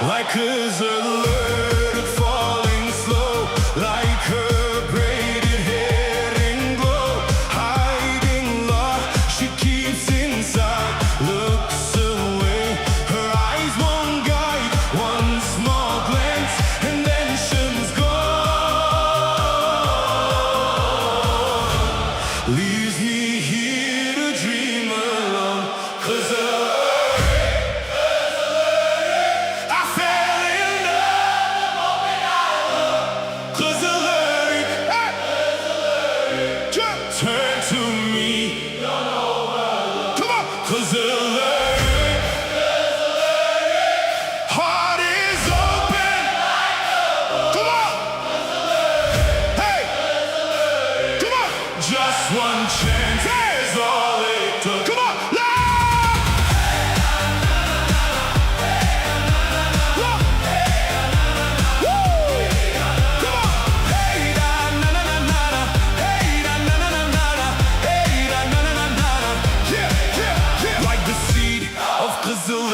Like kızıl örük falling slow, like her braided hair in glow, hiding love she keeps inside, looks away, her eyes won't guide, one small glance and then she's gone, leaves me here to dream alone. Kızıl turn to me. Come on, Kızıl örük. Heart is open. Come on. Hey. Come on. Just one chance is all it took. Come on. Kızıl